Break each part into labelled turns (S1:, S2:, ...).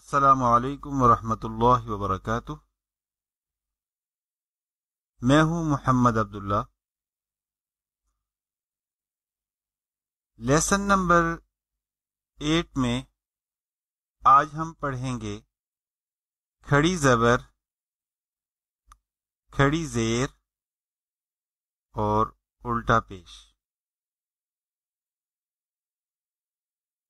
S1: السلام علیکم ورحمۃ اللہ وبرکاتہ۔ میں ہوں محمد عبداللہ۔ لیسن نمبر 8 میں آج ہم پڑھیں گے کھڑی زبر، کھڑی زیر اور الٹا پیش۔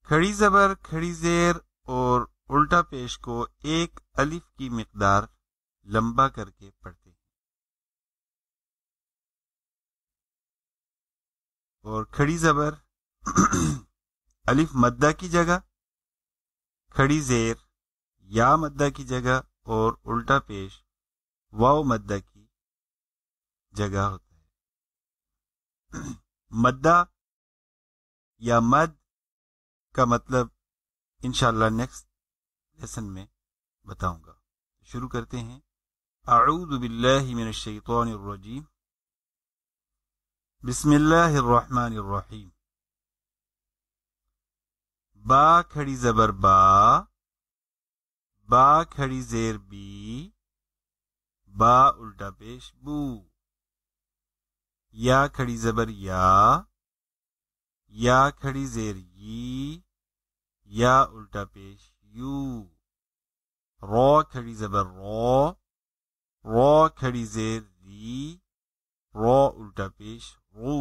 S1: کھڑی زبر، کھڑی زیر اور الٹا پیش کو ایک الف کی مقدار لمبا کر کے پڑھتے ہیں، اور کھڑی زبر الف مدہ کی جگہ، کھڑی زیر یا مدہ کی جگہ اور الٹا پیش واو مدہ کی جگہ ہوتا ہے۔ مدہ یا مد کا مطلب انشاءاللہ نیکسٹ لیسن میں بتاؤں گا۔ شروع کرتے ہیں۔ اعوذ باللہ من الشیطان الرجیم، بسم اللہ الرحمن الرحیم۔ با کھڑی زبر با، با کھڑی زیر بی، با الٹا پیش بو۔ یا کھڑی زبر یا کھڑی زیر یی، یا الٹا پیش یو۔ رو کھڑی زبر رو، رو کھڑی زیر ری، رو الٹا پیش رو۔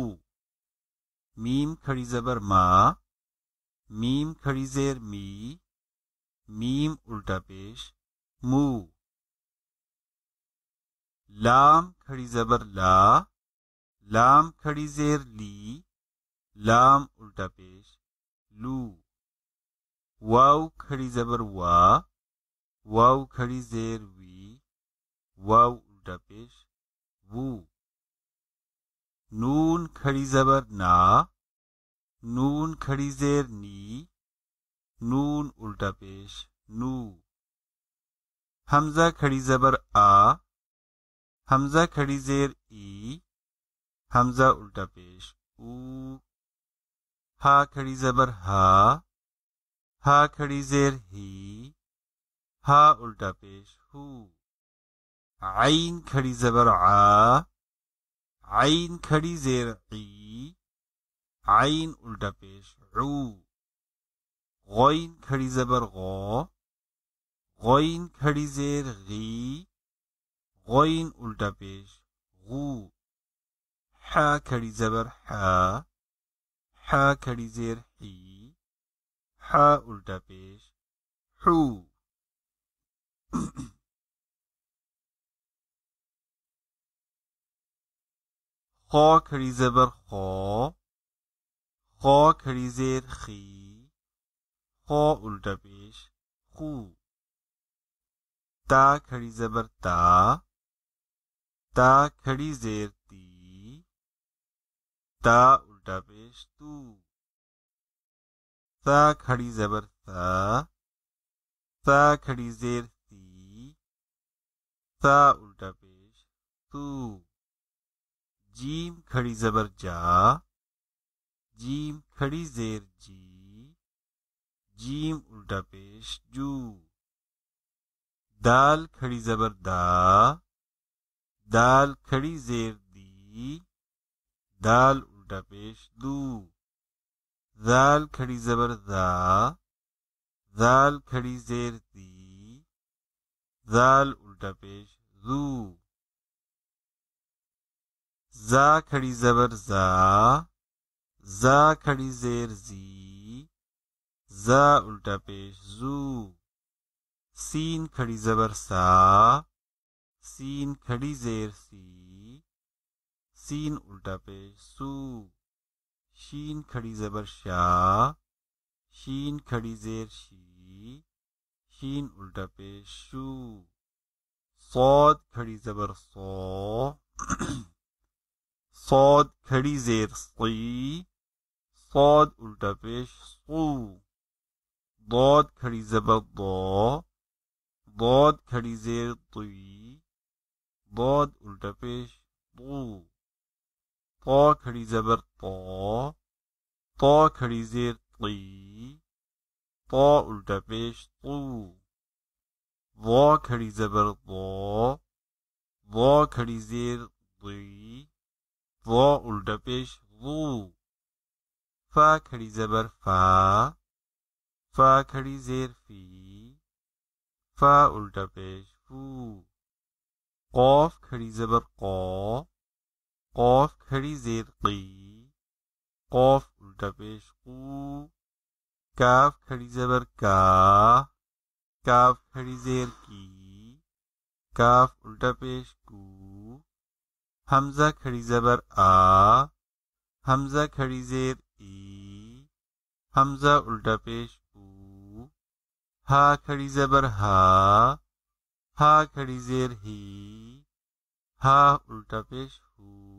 S1: میم کھڑی زبر ما، میم کھڑی زیر می، میم الٹا پیش مو۔ لام کھڑی زبر لا، لام کھڑی زیر لی، لام الٹا پیش لو۔ واو کھڑی زبر وا، واو کھڑی زیر وی، واو الٹا پیش وو۔ نون کھڑی زبر نا، نون کھڑی زیر نی، نون الٹا پیش نو۔ حمزہ کھڑی زبر آ، حمزہ کھڑی زیر ای، حمزہ الٹا پیش او۔ ہا کھڑی زبر ہا، ہا کھڑی زیر ہی، ہا الٹا پیش ہو۔ عین کھڑی زبر آ، عین کھڑی زیر عی، عین الٹا پیش عو۔ غین کھڑی زبر غو، غین کھڑی زیر غی، غین الٹا پیش غو۔ حا کھڑی زبر حا، حا کھڑی زیر حی، حا الٹا پیش حو۔ خو کھڑی زبر خو، خو کھڑی زیر خی، خو الٹا پیش خو۔ تا کھڑی زبر تا، تا کھڑی زیر تی، تا الٹا پیش تو۔ تا کھڑی زبر تا، تا کھڑی زیر تی، تا الٹا پیش تو۔ جیم کھڑی زبر جا، جیم کھڑی زیر جی، جیم الٹا پیش جو۔ دال کھڑی زبر دا، دال کھڑی زیر دی، دال الٹا پیش دو۔ ذال کھڑی زبر ذا، ذال کھڑی زیر دی، ذال الٹا پیش ذو۔ زا کھڑی زبر زا، زا کھڑی زیر زی، زا الٹا پیش زو۔ سین کھڑی زبر سا، سین کھڑی زیر سی، سین الٹا پیش سو۔ شین کھڑی زبر شا، شین کھڑی زیر شی، شین الٹا پیش شو۔ صاد کھڑی زبر صو، صاد کھڑی زیر صی، صاد الٹا پیش صو۔ ضاد کھڑی زبر ضو، ضاد کھڑی زیر طی، ضاد الٹا پیش طو۔ طا کھڑی زبر طا، طا کھڑی زیر طی، طا الٹا پیش طو۔ وا کھڑی زبر وا کھڑی زیر ضی وا الٹا پیش غو فا کھڑی زبر فا کھڑی زیر فی فا الٹا پیش فو قوف کھڑی زبر قوف کھڑی زیر قی قوف الٹا پیش قو کاف کھڑی زبر کاف کھڑی زیر کی کاف الٹا پیش کو حمزہ کھڑی زبر حمزہ کھڑی زیر ای حمزہ الٹا پیش او ہا کھڑی زبر ہا کھڑی زیر ہی ہا الٹا پیش ہو